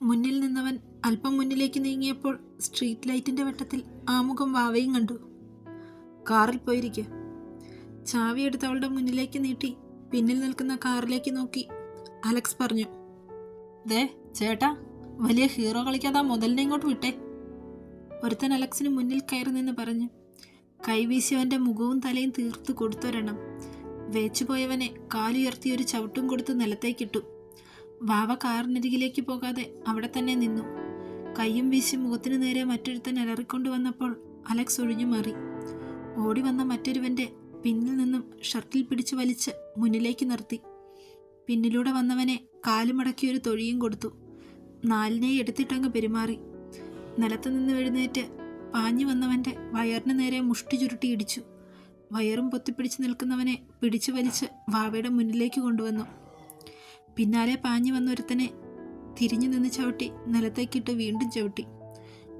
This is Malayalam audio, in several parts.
മുന്നിൽ നിന്നവൻ അല്പം മുന്നിലേക്ക് നീങ്ങിയപ്പോൾ സ്ട്രീറ്റ് ലൈറ്റിന്റെ വെട്ടത്തിൽ ആമുഖം വാവയും കണ്ടു. കാറിൽ പോയിരിക്കുക. ചാവിയെടുത്ത് അവളുടെ മുന്നിലേക്ക് നീട്ടി പിന്നിൽ നിൽക്കുന്ന കാറിലേക്ക് നോക്കി അലക്സ് പറഞ്ഞു, ദേ ചേട്ടാ, വലിയ ഹീറോ കളിക്കാതെ ആ മുതലിനെ ഇങ്ങോട്ട് വിട്ടേ. ഒരുത്തൻ അലക്സിന് മുന്നിൽ കയറി നിന്ന് പറഞ്ഞു. കൈവീശിയവന്റെ മുഖവും തലയും തീർത്തു കൊടുത്തൊരെണ്ണം. വേച്ചുപോയവനെ കാലുയർത്തി ഒരു ചവിട്ടും കൊടുത്ത് നിലത്തേക്കിട്ടു. വാവ കാറിനരികിലേക്ക് പോകാതെ അവിടെ തന്നെ നിന്നു. കയ്യും വീശി മുഖത്തിനു നേരെ മറ്റൊരുത്തൻ അലറിക്കൊണ്ടു വന്നപ്പോൾ അലക്സ് ഒഴിഞ്ഞു മാറി. ഓടി വന്ന മറ്റൊരുവന്റെ പിന്നിൽ നിന്നും ഷർട്ടിൽ പിടിച്ചു വലിച്ച് മുന്നിലേക്ക് നിർത്തി. പിന്നിലൂടെ വന്നവനെ കാലുമടക്കി ഒരു തൊഴിയും കൊടുത്തു. നാലിനെ എടുത്തിട്ടങ്ങ് പെരുമാറി. നിലത്ത് നിന്ന് എഴുന്നേറ്റ് പാഞ്ഞു വന്നവന്റെ വയറിന് നേരെ മുഷ്ടി ചുരുട്ടി ഇടിച്ചു. വയറും പൊത്തിപ്പിടിച്ച് നിൽക്കുന്നവനെ പിടിച്ചു വലിച്ച് വാവയുടെ മുന്നിലേക്ക് കൊണ്ടുവന്നു. പിന്നാലെ പാഞ്ഞു വന്നൊരുത്തനെ തിരിഞ്ഞു നിന്ന് ചവിട്ടി നിലത്തേക്കിട്ട് വീണ്ടും ചവിട്ടി.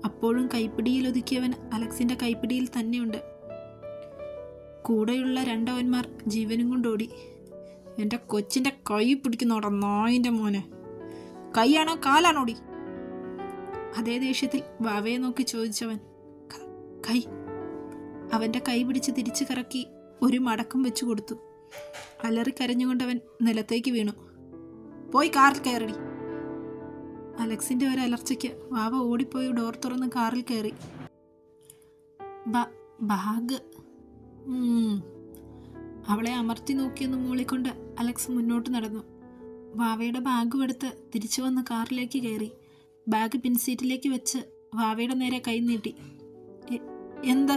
അപ്പോഴും കൈപ്പിടിയിൽ ഒതുക്കിയവൻ അലക്സിന്റെ കൈപ്പിടിയിൽ തന്നെയുണ്ട്. കൂടെയുള്ള രണ്ടവന്മാർ ജീവനും കൊണ്ടോടി. എൻ്റെ കൊച്ചിൻ്റെ കൈ പിടിക്കുന്നോടാ നായിൻ്റെ മോനെ, കൈയാണോ കാലാണോടി? അതേ ദേഷ്യത്തിൽ വാവയെ നോക്കി ചോദിച്ചവൻ. കൈ. അവൻ്റെ കൈ പിടിച്ച് തിരിച്ചു കറക്കി ഒരു മടക്കം വെച്ചു കൊടുത്തു. അലറി കരഞ്ഞുകൊണ്ടവൻ നിലത്തേക്ക് വീണു. പോയി കാറിൽ കയറി. അലക്സിന്റെ ഒരലർച്ചയ്ക്ക് വാവ ഓടിപ്പോയി ഡോർ തുറന്ന് കാറിൽ കയറി. ബാഗ്. അവളെ അമർത്തി നോക്കിയൊന്ന് മൂളിക്കൊണ്ട് അലക്സ് മുന്നോട്ട് നടന്നു. വാവയുടെ ബാഗും എടുത്ത് തിരിച്ചു വന്ന് കാറിലേക്ക് കയറി. ബാഗ് പിൻസീറ്റിലേക്ക് വെച്ച് വാവയുടെ നേരെ കൈ നീട്ടി. എന്താ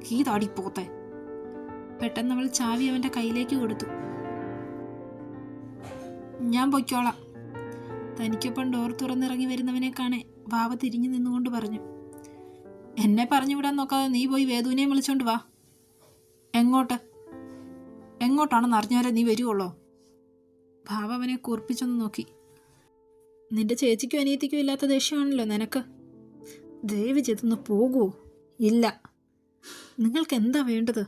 കീ താടിപ്പോത്തെ? പെട്ടെന്ന് അവൾ ചാവി അവൻ്റെ കയ്യിലേക്ക് കൊടുത്തു. ഞാൻ പൊയ്ക്കോളാം. തനിക്കൊപ്പം ഡോർ തുറന്നിറങ്ങി വരുന്നവനെ കാണെ വാവ തിരിഞ്ഞു നിന്നുകൊണ്ട് പറഞ്ഞു. എന്നെ പറഞ്ഞു വിടാൻ നോക്കാതെ നീ പോയി വേദുവിനെയും വിളിച്ചോണ്ട് വാ. എങ്ങോട്ട്? എങ്ങോട്ടാണെന്ന് അറിഞ്ഞാലേ നീ വരുവുള്ളോ? ഭാവ അവനെ കൂർപ്പിച്ചൊന്ന് നോക്കി. നിന്റെ ചേച്ചിക്കും അനിയത്തിക്കും ഇല്ലാത്ത ദേഷ്യമാണല്ലോ നിനക്ക്. ദയവ് ചെയ്തൊന്ന് പോകുമോ? ഇല്ല. നിങ്ങൾക്ക് എന്താ വേണ്ടത്?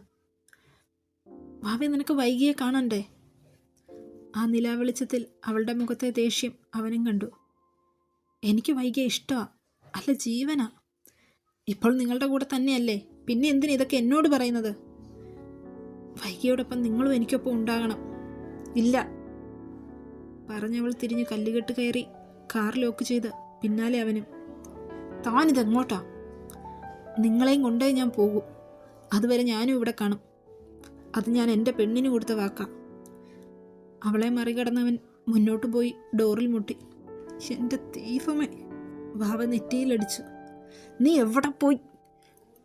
ഭാവ നിനക്ക് വൈകിയെ കാണണ്ടേ? ആ നിലാവെളിച്ചത്തിൽ അവളുടെ മുഖത്തെ ദേഷ്യം അവനും കണ്ടു. എനിക്ക് വൈകിയ ഇഷ്ടമാ, അല്ല ജീവനാ. ഇപ്പോൾ നിങ്ങളുടെ കൂടെ തന്നെയല്ലേ, പിന്നെ എന്തിനാ ഇതൊക്കെ എന്നോട് പറയുന്നത്? വൈകിയോടൊപ്പം നിങ്ങളും എനിക്കൊപ്പം ഉണ്ടാകണം. ഇല്ല. പറഞ്ഞവൾ തിരിഞ്ഞ് കല്ലുകെട്ട് കയറി കാർ ലോക്ക് ചെയ്ത് പിന്നാലെ അവനും. താനിതെങ്ങോട്ടാ? നിങ്ങളെയും കൊണ്ടേ ഞാൻ പോകൂ. അതുവരെ ഞാനും ഇവിടെ കാണും. അത് ഞാൻ എൻ്റെ പെണ്ണിന് കൊടുത്ത വാക്കാം. അവളെ മറികടന്നവൻ മുന്നോട്ട് പോയി ഡോറിൽ മുട്ടി. എൻ്റെ ദൈവമേ! ഭാവ നെറ്റിയിലടിച്ചു. നീ എവിടെ പോയി?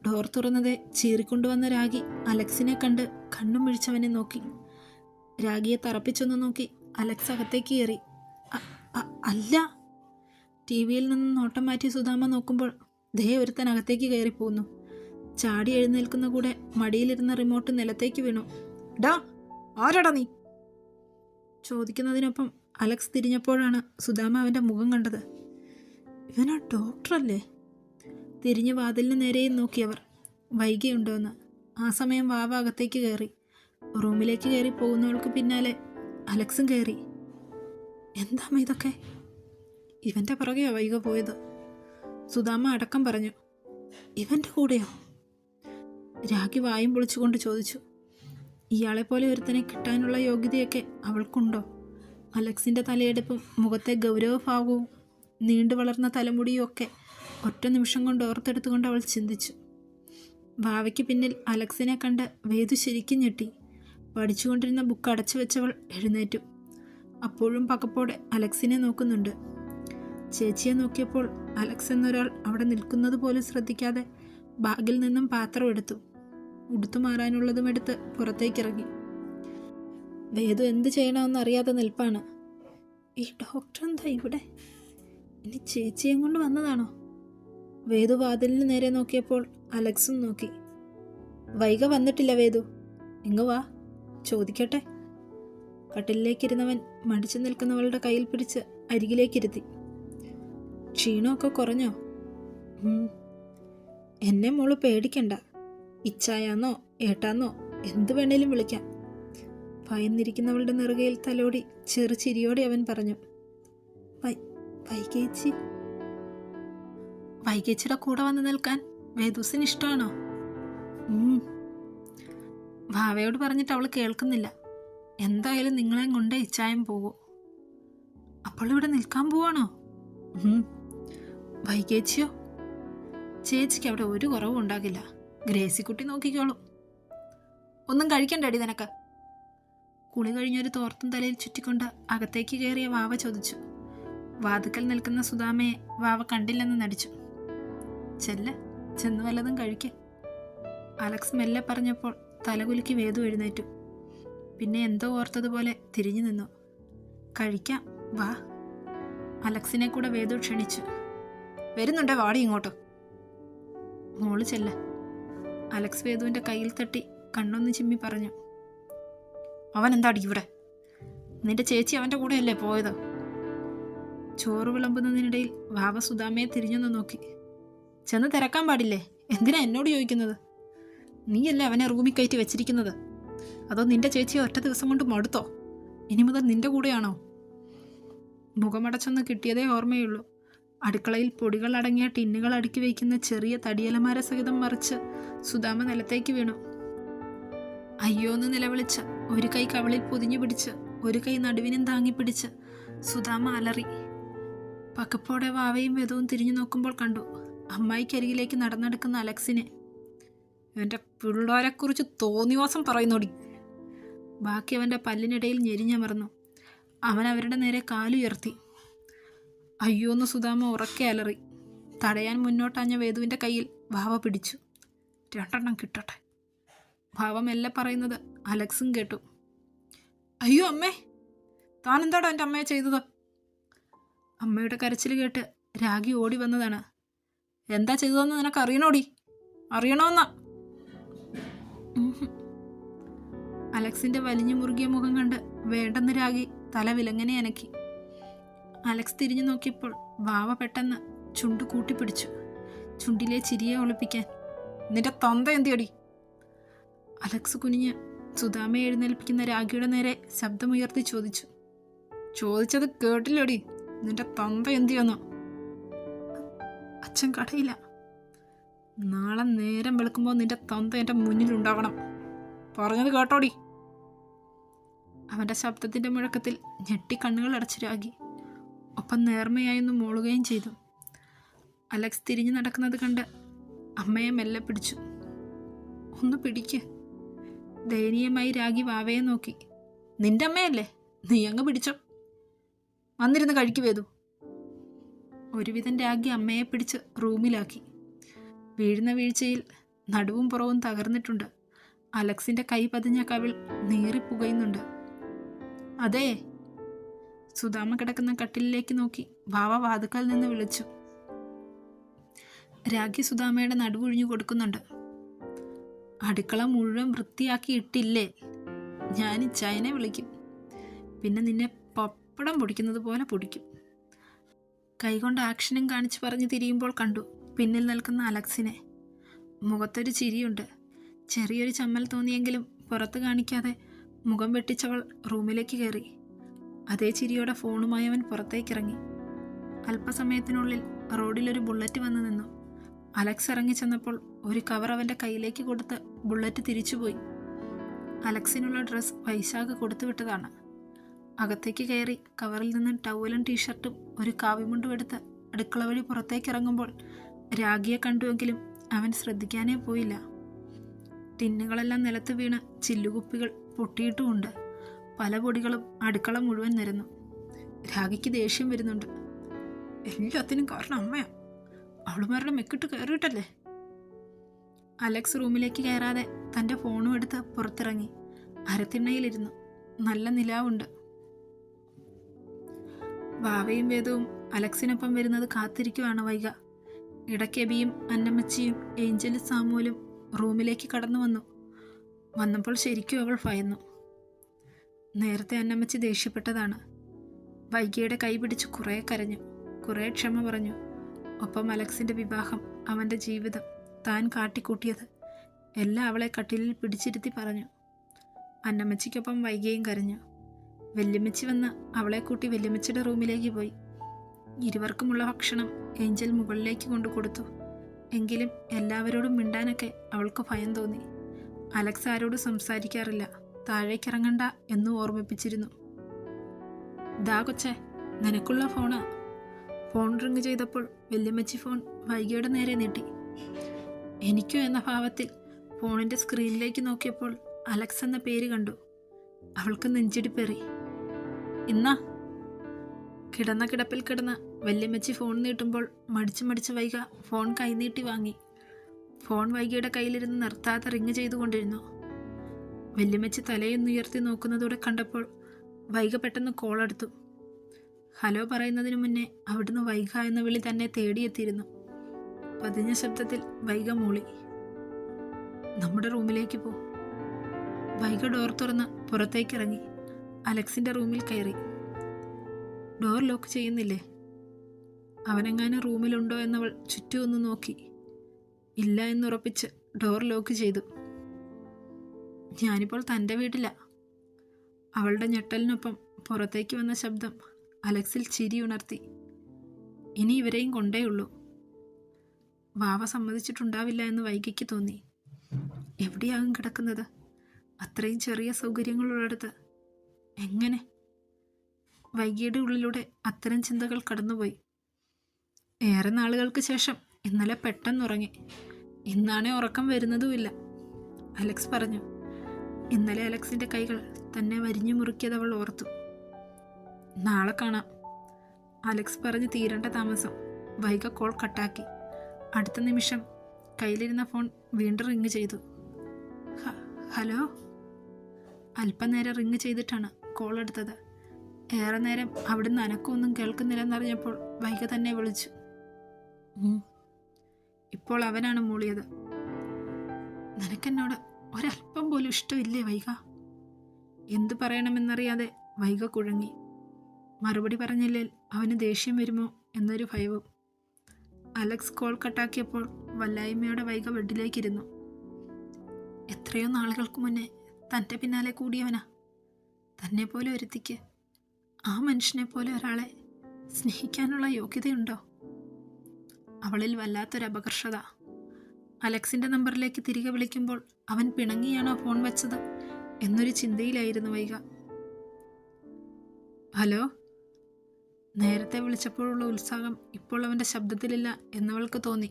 ഡോർ തുറന്നതേ ചീറിക്കൊണ്ടുവന്ന രാഗി അലക്സിനെ കണ്ട് കണ്ണും മിഴിച്ചവനെ നോക്കി. രാഗിയെ തറപ്പിച്ചൊന്ന് നോക്കി അലക്സ് അകത്തേക്ക് കയറി. അല്ല. ടി വിയിൽ നിന്ന് നോട്ടം മാറ്റി സുധാമ നോക്കുമ്പോൾ ദേ ഒരുത്തൻ അകത്തേക്ക് കയറിപ്പോകുന്നു. ചാടി എഴുന്നേൽക്കുന്ന കൂടെ മടിയിലിരുന്ന റിമോട്ട് നിലത്തേക്ക് വീണു. ഡാ, ആരാടാ നീ? ചോദിക്കുന്നതിനൊപ്പം അലക്സ് തിരിഞ്ഞപ്പോഴാണ് സുധാമ അവൻ്റെ മുഖം കണ്ടത്. ഇവനാ ഡോക്ടറല്ലേ? തിരിഞ്ഞ് വാതിലിന് നേരെയും നോക്കിയവർ. വൈകിയുണ്ടോയെന്ന്. ആ സമയം വാവ അകത്തേക്ക് കയറി. റൂമിലേക്ക് കയറി പോകുന്നവൾക്ക് പിന്നാലെ അലക്സും കയറി. എന്താമ്മ ഇതൊക്കെ? ഇവൻ്റെ പുറകെയോ വൈക പോയത്? സുധാമ അടക്കം പറഞ്ഞു. ഇവൻ്റെ കൂടെയോ? രാഗി വായും പൊളിച്ചുകൊണ്ട് ചോദിച്ചു. ഇയാളെപ്പോലെ ഒരുത്തനെ കിട്ടാനുള്ള യോഗ്യതയൊക്കെ അവൾക്കുണ്ടോ? അലക്സിൻ്റെ തലയെടുപ്പും മുഖത്തെ ഗൗരവഭാവവും നീണ്ടു വളർന്ന തലമുടിയും ഒക്കെ ഒറ്റ നിമിഷം കൊണ്ട് ഓർത്തെടുത്തുകൊണ്ട് അവൾ ചിന്തിച്ചു. ഭാവയ്ക്ക് പിന്നിൽ അലക്സിനെ കണ്ട് വേദു ശരിക്കും ഞെട്ടി. പഠിച്ചുകൊണ്ടിരുന്ന ബുക്ക് അടച്ചു വെച്ചവൾ എഴുന്നേറ്റു. അപ്പോഴും പകപ്പോടെ അലക്സിനെ നോക്കുന്നുണ്ട്. ചേച്ചിയെ നോക്കിയപ്പോൾ അലക്സ് എന്നൊരാൾ അവിടെ നിൽക്കുന്നത് പോലും ശ്രദ്ധിക്കാതെ ബാഗിൽ നിന്നും പാത്രം എടുത്തു. ഉടുത്തു മാറാനുള്ളതും എടുത്ത് പുറത്തേക്കിറങ്ങി. വേദു എന്ത് ചെയ്യണമെന്ന് അറിയാതെ നിൽപ്പാണ്. ഈ ഡോക്ടർ എന്താ ഇവിടെ? ഇനി ചേച്ചിയെ കൊണ്ട് വന്നതാണോ? വേദു വാതിലിന് നേരെ നോക്കിയപ്പോൾ അലക്സും നോക്കി. വൈക വന്നിട്ടില്ല വേദു, ഇങ്ങ് വാ, ചോദിക്കട്ടെ. കട്ടിലിലേക്കിരുന്നവൻ മടിച്ചു നിൽക്കുന്നവളുടെ കയ്യിൽ പിടിച്ച് അരികിലേക്കിരുത്തി. ക്ഷീണമൊക്കെ കുറഞ്ഞോ? എന്നെ മോള് പേടിക്കണ്ട. ഇച്ചായാന്നോ ഏട്ടാന്നോ എന്തു വേണേലും വിളിക്കാം. ഭയന്നിരിക്കുന്നവളുടെ നെറുകയിൽ തലോടി ചെറു ചിരിയോടെ അവൻ പറഞ്ഞു. വൈകേച്ചി വൈകേച്ചിയുടെ കൂടെ വന്ന് നിൽക്കാൻ വേദൂസിന് ഇഷ്ടമാണോ? ഭാവയോട് പറഞ്ഞിട്ട് അവൾ കേൾക്കുന്നില്ല. എന്തായാലും നിങ്ങളെ കൊണ്ട് ഇച്ചായം പോകൂ. അപ്പോൾ ഇവിടെ നിൽക്കാൻ പോവാണോ? വൈകേച്ചിയോ? ചേച്ചിക്ക് അവിടെ ഒരു കുറവും ഉണ്ടാകില്ല. ഗ്രേസിക്കുട്ടി നോക്കിക്കോളും. ഒന്നും കഴിക്കണ്ടടി നിനക്ക്? കുളി കഴിഞ്ഞൊരു തോർത്തും തലയിൽ ചുറ്റിക്കൊണ്ട് അകത്തേക്ക് കയറിയ വാവ ചോദിച്ചു. വാതുക്കൽ നിൽക്കുന്ന സുധാമയെ വാവ കണ്ടില്ലെന്ന് നടിച്ചു. ചെന്ന് വല്ലതും കഴിക്ക്. അലക്സ് മെല്ലെ പറഞ്ഞപ്പോൾ തലകുലുക്കി വേദു എഴുന്നേറ്റു. പിന്നെ എന്തോ ഓർത്തതുപോലെ തിരിഞ്ഞു നിന്നു. കഴിക്കാം, വാ. അലക്സിനെ കൂടെ വേദു ക്ഷണിച്ചു. വരുന്നുണ്ടേ, വാടി ഇങ്ങോട്ട്. മോള് ചെല്ല. അലക്സ് വേദുവിൻ്റെ കയ്യിൽ തട്ടി കണ്ണൊന്ന് ചിമ്മി പറഞ്ഞു. അവൻ എന്താടി ഇവിടെ? നിന്റെ ചേച്ചി അവൻ്റെ കൂടെയല്ലേ പോയത്? ചോറ് വിളമ്പുന്നതിനിടയിൽ വാവ സുധാമയെ തിരിഞ്ഞൊന്ന് നോക്കി. ചെന്ന് തിരക്കാൻ പാടില്ലേ? എന്തിനാ എന്നോട് ചോദിക്കുന്നത്? നീയല്ലേ അവനെ റൂമിൽ കയറ്റി വെച്ചിരിക്കുന്നത്? അതോ നിന്റെ ചേച്ചിയെ ഒറ്റ ദിവസം കൊണ്ട് മടുത്തോ? ഇനി മുതൽ നിന്റെ കൂടെയാണോ? മുഖമടച്ചൊന്ന് കിട്ടിയതേ ഓർമ്മയുള്ളൂ. അടുക്കളയിൽ പൊടികൾ അടങ്ങിയ ടിന്നുകൾ അടുക്കി വയ്ക്കുന്ന ചെറിയ തടിയലമാര സഹിതം മറിച്ച് സുധാമ നിലത്തേക്ക് വീണു. അയ്യോന്ന് നിലവിളിച്ച് ഒരു കൈ കവളിൽ പൊതിഞ്ഞു പിടിച്ച് ഒരു കൈ നടുവിനും താങ്ങി പിടിച്ച് സുധാമ അലറി. പക്കപ്പോടെ വാവയും വേദവും തിരിഞ്ഞു നോക്കുമ്പോൾ കണ്ടു അമ്മായിക്കരികിലേക്ക് നടന്നെടുക്കുന്ന അലക്സിനെ. എൻ്റെ പിള്ളേരെക്കുറിച്ച് തോന്നിവാസം പറയുന്നോടി. ബാക്കി അവൻ്റെ പല്ലിനിടയിൽ ഞെരിഞ്ഞമർന്നു. അവൻ അവരുടെ നേരെ കാലുയർത്തി. അയ്യോന്ന് സുധാമ ഉറക്കെ അലറി. തടയാൻ മുന്നോട്ടഞ്ഞ വേദുവിൻ്റെ കയ്യിൽ ഭാവ പിടിച്ചു. 2 കിട്ടട്ടെ. ഭാവം എല്ലാം പറയുന്നത് അലക്സും കേട്ടു. അയ്യോ അമ്മേ, താനെന്താടാ എൻ്റെ അമ്മയെ ചെയ്തത്? അമ്മയുടെ കരച്ചിൽ കേട്ട് രാഗി ഓടി വന്നതാണ്. എന്താ ചെയ്തതെന്ന് നിനക്ക് അറിയണോടി? അറിയണമെന്നാ? അലക്സിന്റെ വലിഞ്ഞു മുറുകിയ മുഖം കണ്ട് വേണ്ടെന്ന് രാഗി തല വിലങ്ങനെ അനക്കി. അലക്സ് തിരിഞ്ഞു നോക്കിയപ്പോൾ വാവ പെട്ടെന്ന് ചുണ്ടു കൂട്ടിപ്പിടിച്ചു, ചുണ്ടിലെ ചിരിയെ ഒളിപ്പിക്കാൻ. നിന്റെ തന്ത എന്തിയടി? അലക്സ് കുനിഞ്ഞ് സുധാമയെ എഴുന്നേൽപ്പിക്കുന്ന രാഗിയുടെ നേരെ ശബ്ദമുയർത്തി ചോദിച്ചു. ചോദിച്ചത് കേട്ടില്ലടി. നിന്റെ തന്ത എന്തിയെന്നോ? അച്ഛൻ കടയില്ല. നാളെ നേരം വെളുക്കുമ്പോൾ നിന്റെ തന്ത എൻ്റെ മുന്നിലുണ്ടാകണം. പറഞ്ഞത് കേട്ടോടി. അവൻ്റെ ശബ്ദത്തിൻ്റെ മുഴക്കത്തിൽ ഞെട്ടി കണ്ണുകൾ അടച്ചു രാഗി. ഒപ്പം നേർമയായൊന്ന് മൂളുകയും ചെയ്തു. അലക്സ് തിരിഞ്ഞു നടക്കുന്നത് കണ്ട് അമ്മയെ മെല്ലെ പിടിച്ചു. ഒന്ന് പിടിക്ക്. ദയനീയമായി രാഗി വാവയെ നോക്കി. നിന്റെ അമ്മയല്ലേ, നീ അങ്ങ് പിടിച്ചോ. വന്നിരുന്ന് കഴിക്കുവേതു. ഒരുവിധം രാഗി അമ്മയെ പിടിച്ച് റൂമിലാക്കി. വീഴുന്ന വീഴ്ചയിൽ നടുവും പുറവും തകർന്നിട്ടുണ്ട്. അലക്സിന്റെ കൈ പതിഞ്ഞ കവിൾ നീറിപ്പുകയുന്നുണ്ട്. അതേ. സുധാമ കിടക്കുന്ന കട്ടിലിലേക്ക് നോക്കി ഭാവ വാതുക്കൽ നിന്ന് വിളിച്ചു. രാഗി സുധാമയുടെ നടുവൊഴിഞ്ഞു കൊടുക്കുന്നുണ്ട്. അടുക്കള മുഴുവൻ വൃത്തിയാക്കി ഇട്ടില്ലേ, ഞാൻ ഇച്ചായനെ വിളിക്കും. പിന്നെ നിന്നെ പപ്പടം പൊടിക്കുന്നത് പോലെ പൊടിക്കും. കൈകൊണ്ട് ആക്ഷനും കാണിച്ച് പറഞ്ഞ് തിരിയുമ്പോൾ കണ്ടു പിന്നിൽ നിൽക്കുന്ന അലക്സിനെ. മുഖത്തൊരു ചിരിയുണ്ട്. ചെറിയൊരു ചമ്മൽ തോന്നിയെങ്കിലും പുറത്ത് കാണിക്കാതെ മുഖം വെട്ടിച്ചവൾ റൂമിലേക്ക് കയറി. അതേ ചിരിയോടെ ഫോണുമായി അവൻ പുറത്തേക്കിറങ്ങി. അല്പസമയത്തിനുള്ളിൽ റോഡിലൊരു ബുള്ളറ്റ് വന്നു നിന്നു. അലക്സ് ഇറങ്ങി ചെന്നപ്പോൾ ഒരു കവർ അവൻ്റെ കയ്യിലേക്ക് കൊടുത്ത് ബുള്ളറ്റ് തിരിച്ചുപോയി. അലക്സിനുള്ള ഡ്രസ്സ് വൈശാഖ് കൊടുത്തു വിട്ടതാണ്. അകത്തേക്ക് കയറി കവറിൽ നിന്ന് ടവലും ടീഷർട്ടും ഒരു കാവിമുണ്ടും എടുത്ത് അടുക്കള വഴി പുറത്തേക്കിറങ്ങുമ്പോൾ രാഗിയെ കണ്ടുവെങ്കിലും അവൻ ശ്രദ്ധിക്കാനേ പോയില്ല. ടിന്നുകളെല്ലാം നിലത്ത് വീണ് ചില്ലുകുപ്പികൾ പൊട്ടിയിട്ടുമുണ്ട്. പല പൊടികളും അടുക്കള മുഴുവൻ നിരന്നു. രാഗിക്ക് ദേഷ്യം വരുന്നുണ്ട്. എല്ലാത്തിനും കാരണം അമ്മയാ. അവളുമാരുടെ മെക്കിട്ട് കയറിയിട്ടല്ലേ. അലക്സ് റൂമിലേക്ക് കയറാതെ തൻ്റെ ഫോണും എടുത്ത് പുറത്തിറങ്ങി. അരത്തിണ്ണയിലിരുന്നു. നല്ല നിലാവുണ്ട്. വാവയും വേദവും അലക്സിനൊപ്പം വരുന്നത് കാത്തിരിക്കുവാണ് വൈക. ഇടയ്ക്ക് എബിയും അന്നമ്മച്ചിയും ഏഞ്ചലും സാമുവലും റൂമിലേക്ക് കടന്നു വന്നു. വന്നപ്പോൾ ശരിക്കും അവൾ ഭയന്നു. നേരത്തെ അന്നമ്മച്ചി ദേഷ്യപ്പെട്ടതാണ്. വൈകിയുടെ കൈ പിടിച്ച് കുറേ കരഞ്ഞു, കുറേ ക്ഷമ പറഞ്ഞു. ഒപ്പം അലക്സിൻ്റെ വിവാഹം, അവൻ്റെ ജീവിതം, താൻ കാട്ടിക്കൂട്ടിയത് എല്ലാം അവളെ കട്ടിലിൽ പിടിച്ചിരുത്തി പറഞ്ഞു. അന്നമ്മച്ചിക്കൊപ്പം വൈകിയും കരഞ്ഞു. വല്യമ്മച്ചി വന്ന് അവളെ കൂട്ടി വല്യമ്മച്ചിയുടെ റൂമിലേക്ക് പോയി. ഇരുവർക്കുമുള്ള ഭക്ഷണം ഏഞ്ചൽ മുകളിലേക്ക് കൊണ്ടു കൊടുത്തു. എങ്കിലും എല്ലാവരോടും മിണ്ടാനൊക്കെ അവൾക്ക് ഭയം തോന്നി. അലക്സ് ആരോട് സംസാരിക്കാറില്ല, താഴേക്കിറങ്ങണ്ട എന്ന് ഓർമ്മിപ്പിച്ചിരുന്നു. ദാ കൊച്ചേ, നിനക്കുള്ള ഫോണാ. ഫോൺ റിങ് ചെയ്തപ്പോൾ വല്യമ്മച്ചി ഫോൺ വൈകിയുടെ നേരെ നീട്ടി. എനിക്കോ എന്ന ഭാവത്തിൽ ഫോണിൻ്റെ സ്ക്രീനിലേക്ക് നോക്കിയപ്പോൾ അലക്സ് എന്ന പേര് കണ്ടു. അവൾക്ക് നെഞ്ചിടിപ്പേറി. ഇന്നാ കിടന്ന കിടപ്പിൽ കിടന്ന് വല്യമ്മച്ചി ഫോൺ നീട്ടുമ്പോൾ മടിച്ച് വൈക ഫോൺ കൈനീട്ടി വാങ്ങി. ഫോൺ വൈകിയുടെ കയ്യിലിരുന്ന് നിർത്താതെ റിങ് ചെയ്തുകൊണ്ടിരുന്നു. വല്യമ്മച്ചി തലയൊന്നുയർത്തി നോക്കുന്നതോടെ കണ്ടപ്പോൾ വൈക പെട്ടെന്ന് കോളെടുത്തു. ഹലോ പറയുന്നതിനു മുന്നേ അവിടുന്ന് വൈക എന്ന വിളി തന്നെ തേടിയെത്തിയിരുന്നു. പതിഞ്ഞ ശബ്ദത്തിൽ വൈക മൂളി, നമ്മുടെ റൂമിലേക്ക് പോ. വൈക ഡോർ തുറന്ന് പുറത്തേക്കിറങ്ങി അലക്സിന്റെ റൂമിൽ കയറി. ഡോർ ലോക്ക് ചെയ്യുന്നില്ലേ? അവനെങ്ങാനും റൂമിലുണ്ടോ എന്നവൾ ചുറ്റും ഒന്ന് നോക്കി. ഇല്ല എന്നുറപ്പിച്ച് ഡോർ ലോക്ക് ചെയ്തു. ഞാനിപ്പോൾ തൻ്റെ വീട്ടില. അവളുടെ ഞെട്ടലിനൊപ്പം പുറത്തേക്ക് വന്ന ശബ്ദം അലക്സിൽ ചിരി ഉണർത്തി. ഇനി ഇവരെയും കൊണ്ടേയുള്ളൂ. വാവ സമ്മതിച്ചിട്ടുണ്ടാവില്ല എന്ന് വൈകിക്ക് തോന്നി. എവിടെയാകും കിടക്കുന്നത്? അത്രയും ചെറിയ സൗകര്യങ്ങളുള്ളിടത്ത് എങ്ങനെ? വൈകിയുടെ ഉള്ളിലൂടെ അത്തരം ചിന്തകൾ കടന്നുപോയി. ഏറെ നാളുകൾക്ക് ശേഷം ഇന്നലെ പെട്ടെന്നുറങ്ങി. ഇന്നാണെ ഉറക്കം വരുന്നതുമില്ല, അലക്സ് പറഞ്ഞു. ഇന്നലെ അലക്സിന്റെ കൈകൾ തന്നെ വരിഞ്ഞു മുറുക്കിയത് അവൾ ഓർത്തു. നാളെ കാണാം, അലക്സ് പറഞ്ഞ് തീരേണ്ട താമസം വൈക കോൾ കട്ടാക്കി. അടുത്ത നിമിഷം കയ്യിലിരുന്ന ഫോൺ വീണ്ടും റിങ് ചെയ്തു. ഹലോ. അല്പനേരം റിങ് ചെയ്തിട്ടാണ് കോൾ എടുത്തത്. ഏറെ നേരം അവിടുന്ന് അനക്കമൊന്നും കേൾക്കുന്നില്ലെന്നറിഞ്ഞപ്പോൾ വൈക തന്നെ വിളിച്ചു. ഇപ്പോൾ അവനാണ് മൂളിയത്. നിനക്കെന്നോട് ഒരല്പം പോലും ഇഷ്ടമില്ലേ വൈക? എന്തു പറയണമെന്നറിയാതെ വൈക കുഴങ്ങി. മറുപടി പറഞ്ഞില്ലേൽ അവന് ദേഷ്യം വരുമോ എന്നൊരു ഭയവും. അലക്സ് കോൾ കട്ടാക്കിയപ്പോൾ വല്ലായ്മയോടെ വൈക ബെഡിലേക്കിരുന്നു. എത്രയോ നാളുകൾക്ക് മുന്നേ തൻ്റെ പിന്നാലെ കൂടിയവനാ. തന്നെ പോലെ ഒരുത്തിക്ക്, ആ മനുഷ്യനെ പോലെ ഒരാളെ സ്നേഹിക്കാനുള്ള യോഗ്യതയുണ്ടോ? അവളിൽ വല്ലാത്തൊരു അപകർഷത. അലക്സിന്റെ നമ്പറിലേക്ക് തിരികെ വിളിക്കുമ്പോൾ അവൻ പിണങ്ങിയാണോ ഫോൺ വെച്ചത് എന്നൊരു ചിന്തയിലായിരുന്നു വൈക. ഹലോ. നേരത്തെ വിളിച്ചപ്പോഴുള്ള ഉത്സാഹം ഇപ്പോൾ അവൻ്റെ ശബ്ദത്തിലില്ല എന്നവൾക്ക് തോന്നി.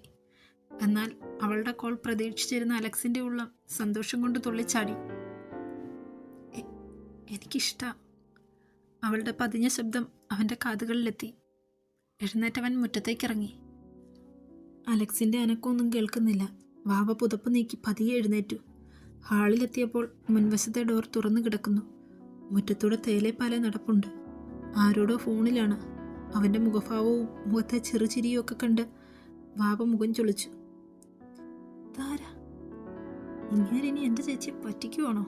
എന്നാൽ അവളുടെ കോൾ പ്രതീക്ഷിച്ചിരുന്ന അലക്സിന്റെ ഉള്ളം സന്തോഷം കൊണ്ട് തുള്ളിച്ചാടി. എനിക്കിഷ്ട. അവളുടെ പതിഞ്ഞ ശബ്ദം അവൻ്റെ കാതുകളിലെത്തി. എഴുന്നേറ്റവൻ മുറ്റത്തേക്കിറങ്ങി. അലക്സിന്റെ അനക്കമൊന്നും കേൾക്കുന്നില്ല. വാവ പുതപ്പ് നീക്കി പതിയെ എഴുന്നേറ്റു. ഹാളിലെത്തിയപ്പോൾ മുൻവശത്തെ ഡോർ തുറന്നു കിടക്കുന്നു. മുറ്റത്തൂടെ തേലേപ്പാലെ നടപ്പുണ്ട്. ആരോടോ ഫോണിലാണ്. അവൻ്റെ മുഖഭാവവും മുഖത്തെ ചെറുചിരിയും ഒക്കെ കണ്ട് വാവ മുഖം ചൊളിച്ചു. താര, ഇങ്ങനെ എൻ്റെ ചേച്ചിയെ പറ്റിക്കുവാണോ?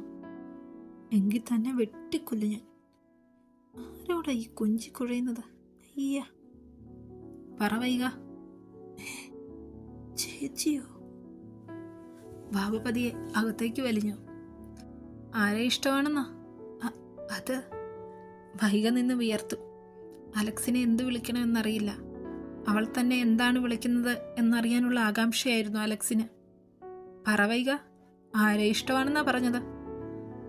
എങ്കിൽ തന്നെ വെട്ടിക്കൊല്ലു ഞാൻ. ആരോടാ ഈ കൊഞ്ചി കുഴയുന്നത്? അയ്യ. പറ വൈക. ചേച്ചിയോ? വാവ പതിയെ അകത്തേക്ക് വലിഞ്ഞു. ആരെ ഇഷ്ടമാണെന്നാ? അത്. വൈക നിന്ന് വിയർത്തു. അലക്സിനെ എന്ത് വിളിക്കണമെന്നറിയില്ല. അവൾ തന്നെ എന്താണ് വിളിക്കുന്നത് എന്നറിയാനുള്ള ആകാംക്ഷയായിരുന്നു അലക്സിന്. പറ വൈക, ആരെ ഇഷ്ടമാണെന്നാ പറഞ്ഞത്?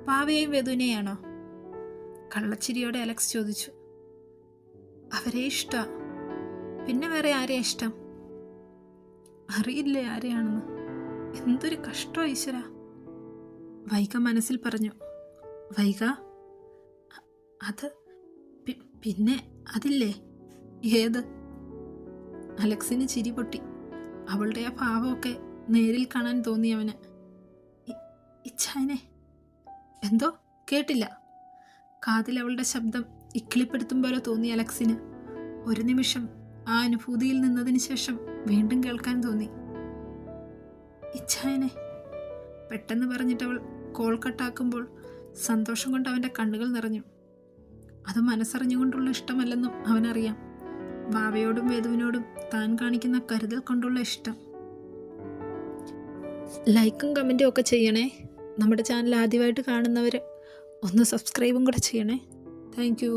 പാവയെയും വേദുവിനെയാണോ? കള്ളച്ചിരിയോടെ അലക്സ് ചോദിച്ചു. അവരെ ഇഷ്ട. പിന്നെ വേറെ ആരെയാ ഇഷ്ടം? അറിയില്ലേ ആരെയാണെന്ന്. എന്തൊരു കഷ്ടോ ഈശ്വര, വൈക മനസ്സിൽ പറഞ്ഞു. വൈക, അത് പിന്നെ അതില്ലേ? ഏത്? അലക്സിന് ചിരി പൊട്ടി. അവളുടെ ആ ഭാവമൊക്കെ നേരിൽ കാണാൻ തോന്നിയവന്. ഇച്ഛായനെ. എന്തോ കേട്ടില്ല. കാതിൽ അവളുടെ ശബ്ദം ഇക്കിളിപ്പെടുത്തും പോലെ തോന്നി അലക്സിന്. ഒരു നിമിഷം ആ അനുഭൂതിയിൽ നിന്നതിന് ശേഷം വീണ്ടും കേൾക്കാൻ തോന്നി. ഇച്ഛായനെ പെട്ടെന്ന് പറഞ്ഞിട്ടവൾ കോൾ കട്ടാക്കുമ്പോൾ സന്തോഷം കൊണ്ട് അവൻ്റെ കണ്ണുകൾ നിറഞ്ഞു. അത് മനസ്സറിഞ്ഞുകൊണ്ടുള്ള ഇഷ്ടമല്ലെന്നും അവനറിയാം. വാവയോടും വേദുവിനോടും താൻ കാണിക്കുന്ന കരുതൽ കൊണ്ടുള്ള ഇഷ്ടം. ലൈക്കും കമൻറ്റും ഒക്കെ ചെയ്യണേ. നമ്മുടെ ചാനൽ ആദ്യമായിട്ട് കാണുന്നവർ ഒന്ന് സബ്സ്ക്രൈബും കൂടെ ചെയ്യണേ. Thank you.